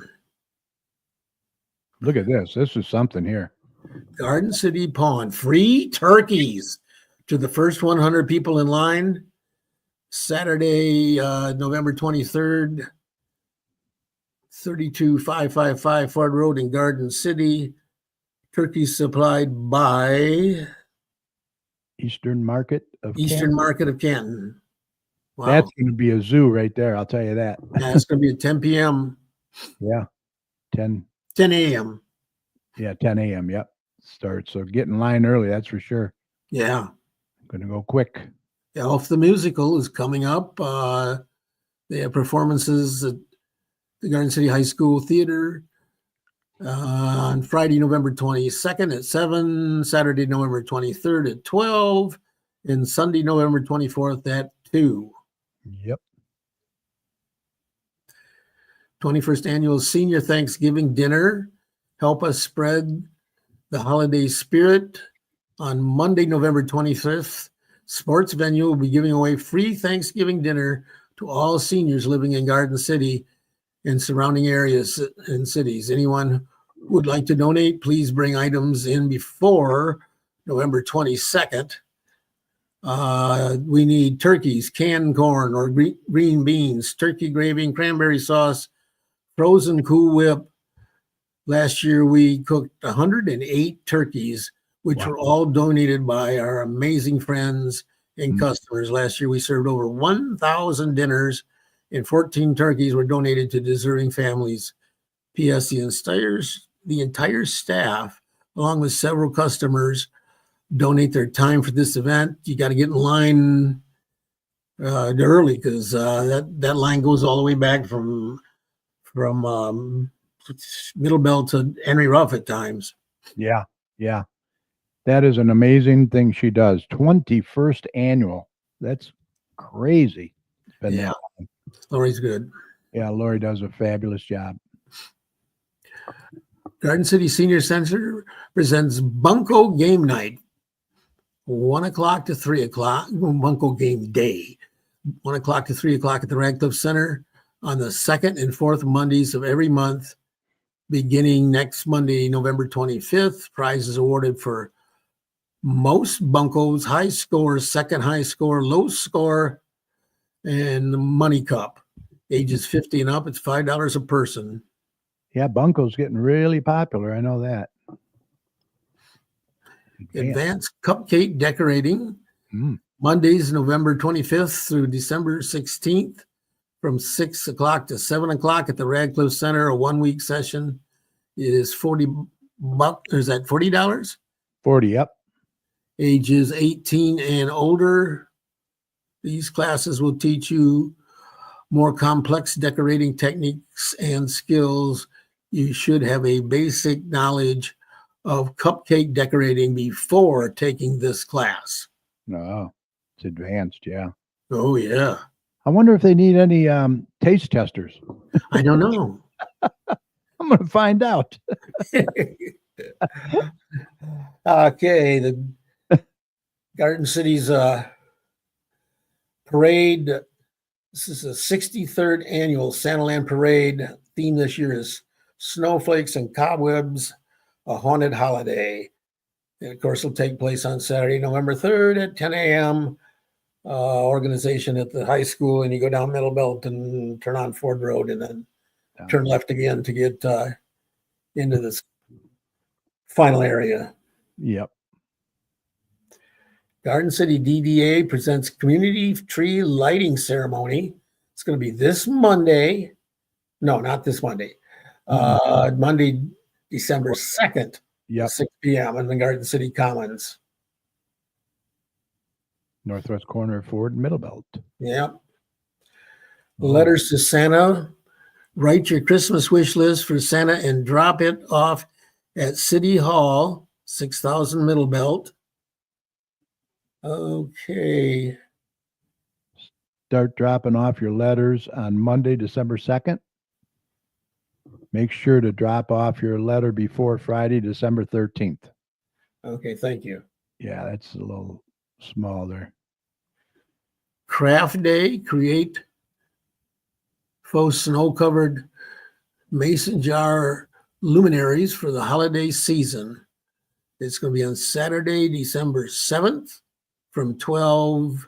Look at this. This is something here. Garden City Pond, free turkeys to the first 100 people in line. Saturday, November 23rd, 32555 Ford Road in Garden City. Turkeys supplied by Eastern Market of Canton. Wow. That's going to be a zoo right there. I'll tell you that. Yeah, it's going to be at 10 p.m. Yeah. 10 a.m. Yeah, 10 a.m. Yep. Start. So get in line early. That's for sure. Yeah. Going to go quick. Elf the Musical is coming up. They have performances at the Garden City High School Theater on Friday, November 22nd at 7, Saturday, November 23rd at 12, and Sunday, November 24th at 2. Yep. 21st Annual Senior Thanksgiving Dinner. Help us spread the holiday spirit on Monday, November 25th. Sports venue will be giving away free Thanksgiving dinner to all seniors living in Garden City and surrounding areas and cities. Anyone who would like to donate, please bring items in before November 22nd. We need turkeys, canned corn or green beans, turkey gravy and cranberry sauce, frozen Cool Whip. Last year, we cooked 108 turkeys, which were all donated by our amazing friends and customers. Last year, we served over 1,000 dinners, and 14 turkeys were donated to deserving families. P.S. The entire staff, along with several customers, donate their time for this event. You got to get in line early because that line goes all the way back from Middle Bell to Henry Ruff at times. Yeah. Yeah. That is an amazing thing she does. 21st annual. That's crazy. Yeah. Lori's good. Yeah, Lori does a fabulous job. Garden City Senior Center presents Bunko Game Night. 1 o'clock to 3 o'clock. Bunko Game Day. 1 o'clock to 3 o'clock at the Radcliffe Center on the second and fourth Mondays of every month, beginning next Monday, November 25th. Prizes awarded for most bunkos, high score, second high score, low score, and the money cup. Ages 50 and up, it's $5 a person. Yeah, bunko's getting really popular. I know that. Advanced cupcake decorating. Mondays, November 25th through December 16th from 6 o'clock to 7 o'clock at the Radcliffe Center. A 1-week session is $40. Is that $40? 40, yep. Ages 18 and older. These classes will teach you more complex decorating techniques and skills. You should have a basic knowledge of cupcake decorating before taking this class. No, it's advanced, yeah. Oh, yeah. I wonder if they need any taste testers. I don't know. I'm going to find out. Okay, the Garden City's parade. This is the 63rd annual Santaland Parade. Theme this year is Snowflakes and Cobwebs, a Haunted Holiday. And of course, it'll take place on Saturday, November 3rd at 10 a.m. Organization at the high school, and you go down Middle Belt and turn on Ford Road and then turn left again to get into this final area. Yep. Garden City DDA presents Community Tree Lighting Ceremony. It's going to be this Monday. No, not this Monday. Monday, December 2nd, 6 p.m. in the Garden City Commons. Northwest corner of Ford and Middle Belt. Yep. Letters to Santa. Write your Christmas wish list for Santa and drop it off at City Hall, 6000 Middle Belt. Okay. Start dropping off your letters on Monday, December 2nd. Make sure to drop off your letter before Friday, December 13th. Okay, thank you. Yeah, that's a little small there. Craft Day. Create faux snow-covered mason jar luminaries for the holiday season. It's going to be on Saturday, December 7th from 12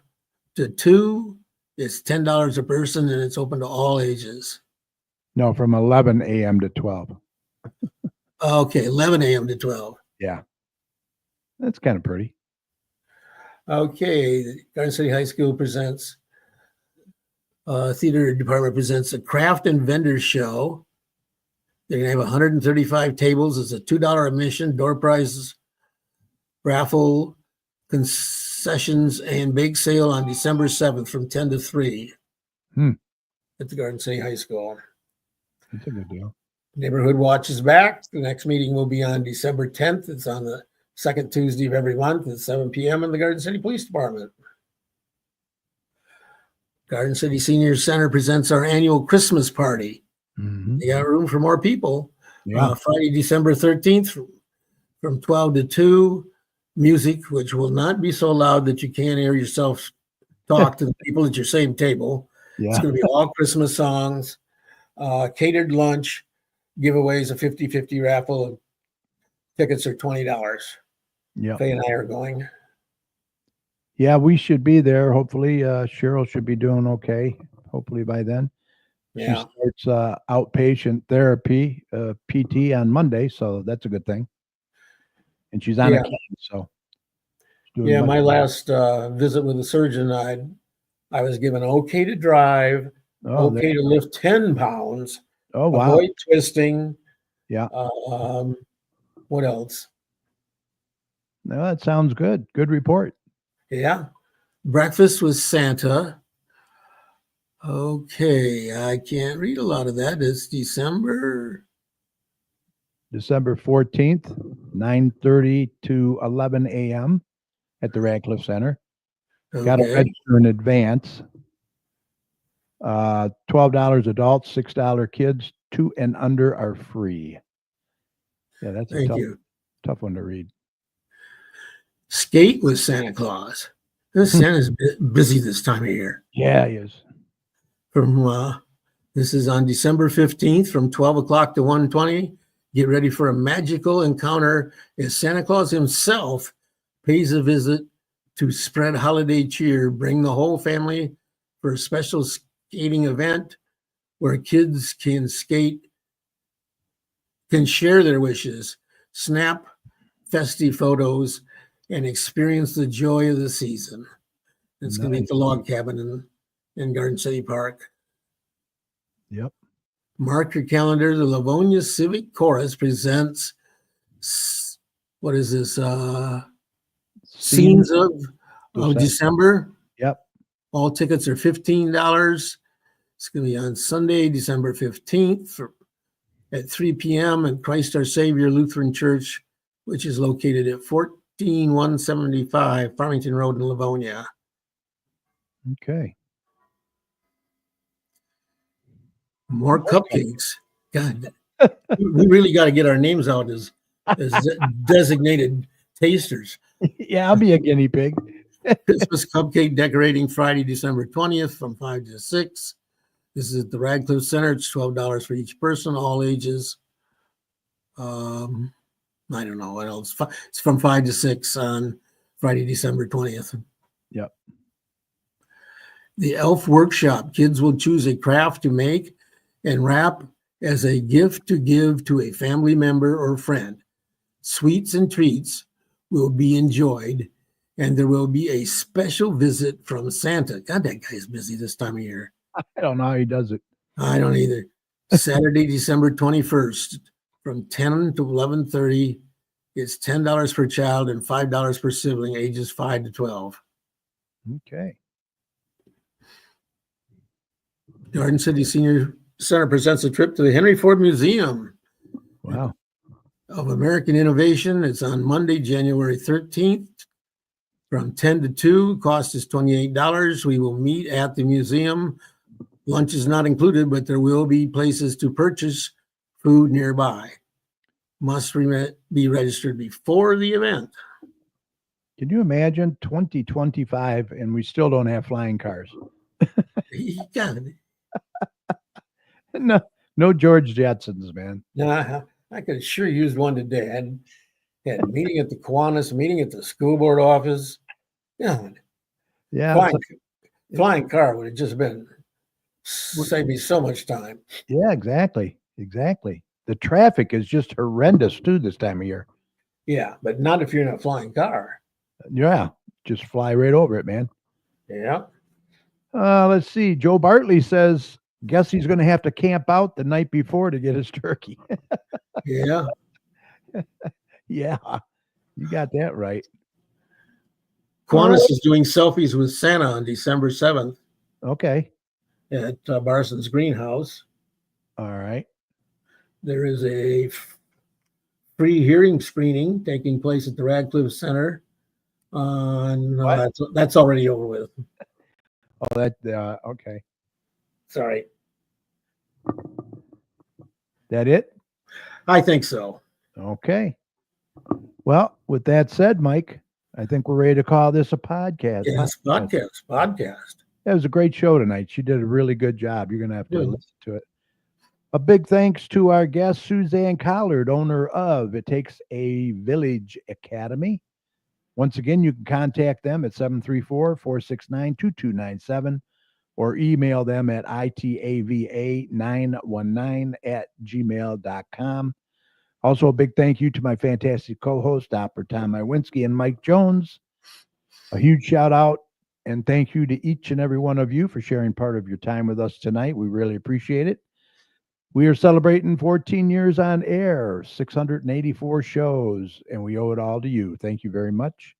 to 2. It's $10 a person, and it's open to all ages. No, from 11 a.m. to 12. Okay, 11 a.m. to 12. Yeah. That's kind of pretty. Okay, the Garden City High School presents, theater department presents a craft and vendor show. They're going to have 135 tables. It's a $2 admission, door prizes, raffle, concessions, and bake sale on December 7th from 10 to 3 at the Garden City High School. That's a good deal. Neighborhood Watch is back. The next meeting will be on December 10th. It's on the second Tuesday of every month at 7 p.m. in the Garden City Police Department. Garden City Senior Center presents our annual Christmas party. Mm-hmm. They got room for more people. Yeah. Friday, December 13th from 12 to 2. Music, which will not be so loud that you can't hear yourself talk to the people at your same table. Yeah. It's going to be all Christmas songs, catered lunch, giveaways, a 50-50 raffle. Tickets are $20. Yeah. Faye and I are going. Yeah, we should be there. Hopefully, Cheryl should be doing okay. Hopefully by then. Yeah. She starts outpatient therapy, PT on Monday, so that's a good thing. And she's on a cane, so. Yeah, my last visit with the surgeon, I was given okay to drive, okay to lift 10 pounds. Oh, wow. Avoid twisting. Yeah. What else? No, that sounds good. Good report. Yeah. Breakfast with Santa. Okay, I can't read a lot of that. It's December 14th, 9:30 to 11 a.m. at the Radcliffe Center. Okay. Got to register in advance. $12 adults, $6 kids. 2 and under are free. Yeah, that's a tough one to read. Skate with Santa Claus. Santa's busy this time of year. Yeah, he is. This is on December 15th from 12 o'clock to 1:20. Get ready for a magical encounter as Santa Claus himself pays a visit to spread holiday cheer. Bring the whole family for a special skating event where kids can skate, can share their wishes, snap festive photos, and experience the joy of the season. It's going to be at the log cabin in Garden City Park. Yep. Mark your calendar. The Livonia Civic Chorus presents, what is this? Scenes of December. Yep. All tickets are $15. It's going to be on Sunday, December 15th at 3 p.m. at Christ Our Savior Lutheran Church, which is located at 14175 Farmington Road in Livonia. Okay. More cupcakes. God, we really got to get our names out as designated tasters. Yeah, I'll be a guinea pig. Christmas cupcake decorating Friday, December 20th from 5 to 6. This is at the Radcliffe Center. It's $12 for each person, all ages. I don't know what else. It's from 5 to 6 on Friday, December 20th. Yep. The Elf Workshop. Kids will choose a craft to make and wrap as a gift to give to a family member or friend. Sweets and treats will be enjoyed, and there will be a special visit from Santa. God, that guy's busy this time of year. I don't know how he does it. I don't either. Saturday, December 21st from 10 to 11:30. It's $10 per child and $5 per sibling, ages 5 to 12. Okay. Garden City Senior Center presents a trip to the Henry Ford Museum Wow. of American Innovation. It's on Monday, January 13th from 10 to 2. Cost is $28. We will meet at the museum. Lunch is not included, but there will be places to purchase food nearby. Must be registered before the event. Can you imagine 2025 and we still don't have flying cars? You got it. No George Jetsons, man. No, I could sure use one today. I had a meeting at the Kiwanis, meeting at the school board office. Yeah, Yeah. flying car would have just been saved me so much time. Yeah, exactly. Exactly. The traffic is just horrendous too this time of year. Yeah, but not if you're in a flying car. Yeah. Just fly right over it, man. Yeah. Let's see. Joe Bartley says, guess he's going to have to camp out the night before to get his turkey. Yeah. Yeah. You got that right. Kiwanis is doing selfies with Santa on December 7th Okay. at Barson's greenhouse. All right. There is a free hearing screening taking place at the Radcliffe Center. That's already over with. Oh, okay. Sorry. That it? I think so. Okay. Well, with that said, Mike, I think we're ready to call this a podcast. Yes, podcast. That was a great show tonight. She did a really good job. You're going to have to Good. listen to it. A big thanks to our guest, Suzanne Collard, owner of It Takes a Village Academy. Once again, you can contact them at 734-469-2297 or email them at itava919@gmail.com. Also, a big thank you to my fantastic co-host, Dr. Tom Iwinski and Mike Jones. A huge shout out and thank you to each and every one of you for sharing part of your time with us tonight. We really appreciate it. We are celebrating 14 years on air, 684 shows, and we owe it all to you. Thank you very much.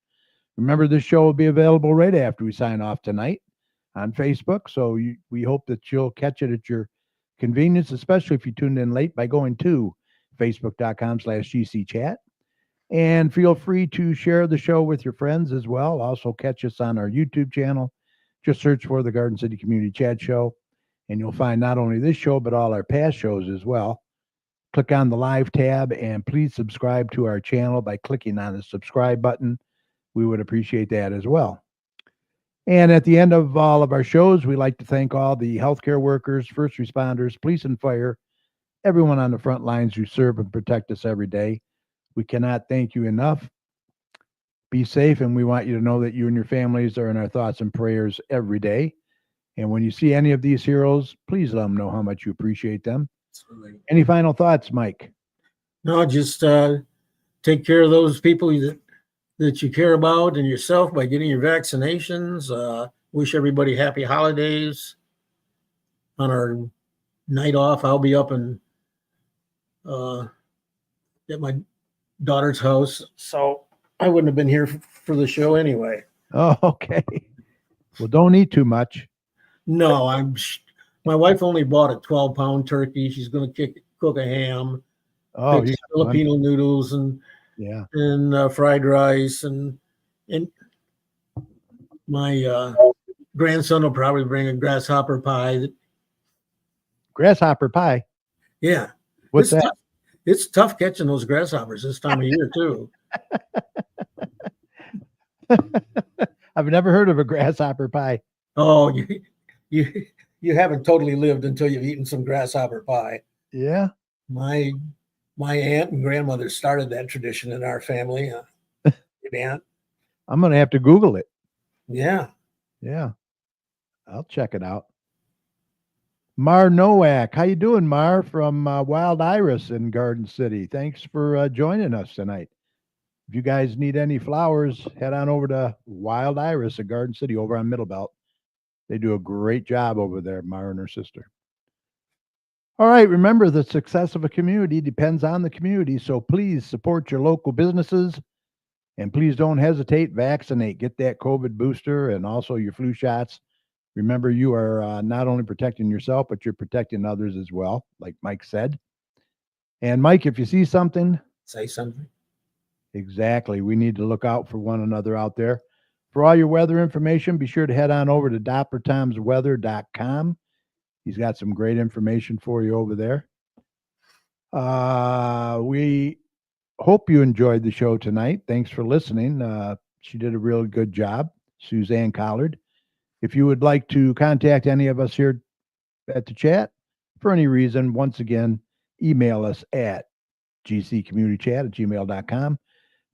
Remember, this show will be available right after we sign off tonight on Facebook, so we hope that you'll catch it at your convenience, especially if you tuned in late by going to facebook.com/GCChat. And feel free to share the show with your friends as well. Also catch us on our YouTube channel. Just search for the Garden City Community Chat Show, and you'll find not only this show, but all our past shows as well. Click on the live tab, and please subscribe to our channel by clicking on the subscribe button. We would appreciate that as well. And at the end of all of our shows, we like to thank all the healthcare workers, first responders, police and fire, everyone on the front lines who serve and protect us every day. We cannot thank you enough. Be safe, and we want you to know that you and your families are in our thoughts and prayers every day. And when you see any of these heroes, please let them know how much you appreciate them. Absolutely. Any final thoughts, Mike? No, just take care of those people that you care about and yourself by getting your vaccinations. Wish everybody happy holidays. On our night off, I'll be up at my daughter's house, so I wouldn't have been here for the show anyway. Oh, okay. Well, don't eat too much. No, my wife only bought a 12-pound turkey. She's going to cook a ham, Oh, fix Filipino noodles and fried rice, and my grandson will probably bring a grasshopper pie. Grasshopper pie. Yeah, What's that? It's tough catching those grasshoppers this time of year too. I've never heard of a grasshopper pie. Oh, you haven't totally lived until you've eaten some grasshopper pie. Yeah. My aunt and grandmother started that tradition in our family. Aunt. I'm going to have to Google it. Yeah. Yeah. I'll check it out. Mar Nowak. How you doing, Mar, from Wild Iris in Garden City? Thanks for joining us tonight. If you guys need any flowers, head on over to Wild Iris in Garden City over on Middle Belt. They do a great job over there, Mar and her sister. All right, remember, the success of a community depends on the community, so please support your local businesses, and please don't hesitate, vaccinate, get that COVID booster and also your flu shots. Remember, you are not only protecting yourself, but you're protecting others as well, like Mike said. And Mike, if you see something, Say something. exactly, we need to look out for one another out there. For all your weather information, be sure to head on over to DopplerTomsWeather.com. He's got some great information for you over there. We hope you enjoyed the show tonight. Thanks for listening. She did a really good job, Suzanne Collard. If you would like to contact any of us here at the chat for any reason, once again, email us at gccommunitychat@gmail.com.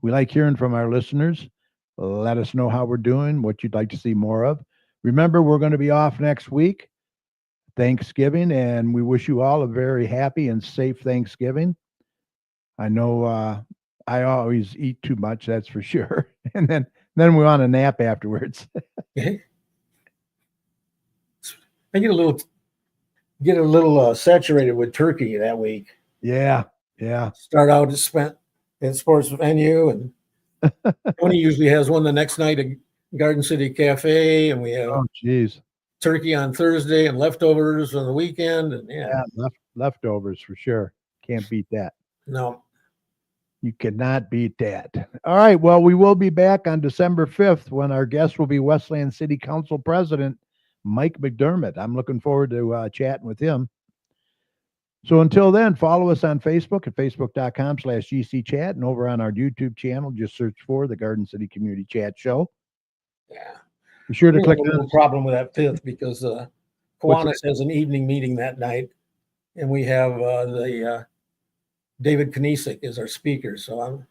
We like hearing from our listeners. Let us know how we're doing, what you'd like to see more of. Remember, we're going to be off next week, Thanksgiving, and we wish you all a very happy and safe Thanksgiving. I know I always eat too much, that's for sure. And then we want a nap afterwards. I get a little saturated with turkey that week. Yeah. Start out spent in sports venue, and Tony usually has one the next night at Garden City Cafe, and we have turkey on Thursday and leftovers on the weekend, and leftovers for sure. Can't beat that. No. You cannot beat that. All right. Well, we will be back on December 5th when our guest will be Westland City Council President Mike McDermott. I'm looking forward to chatting with him. So until then, follow us on Facebook at facebook.com/GCChat, and over on our YouTube channel, just search for the Garden City Community Chat Show. Yeah. Be sure to click on. A little problem with that 5th because Kiwanis has an evening meeting that night, and we have the David Knisik is our speaker. So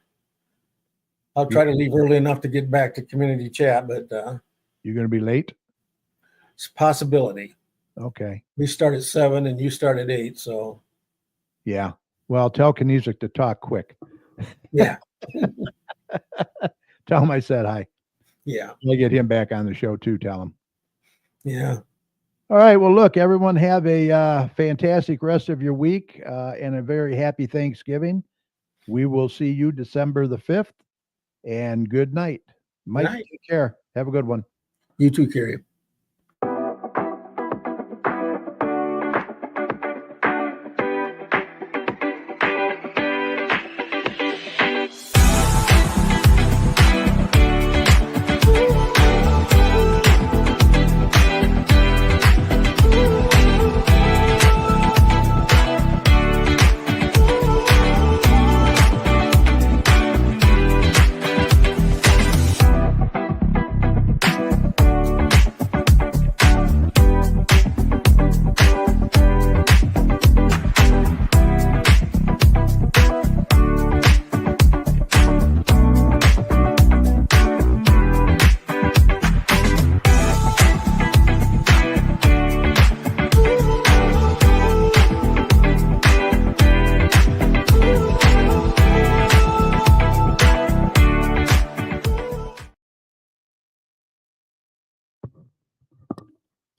I'll try to leave early enough to get back to community chat, but you're going to be late? It's a possibility. Okay. We start at 7 and you start at 8. So yeah. Well, tell Knisik to talk quick. Yeah. Tell him I said hi. Yeah. I'll get him back on the show too. Tell him. Yeah. All right. Well, look, everyone have a fantastic rest of your week and a very happy Thanksgiving. We will see you December the 5th, and good night. Mike, take care. Have a good one. You too, Kerry.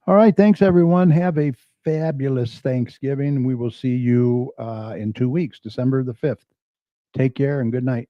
All right. Thanks, everyone. Have a fabulous Thanksgiving. We will see you in 2 weeks, December the 5th. Take care and good night.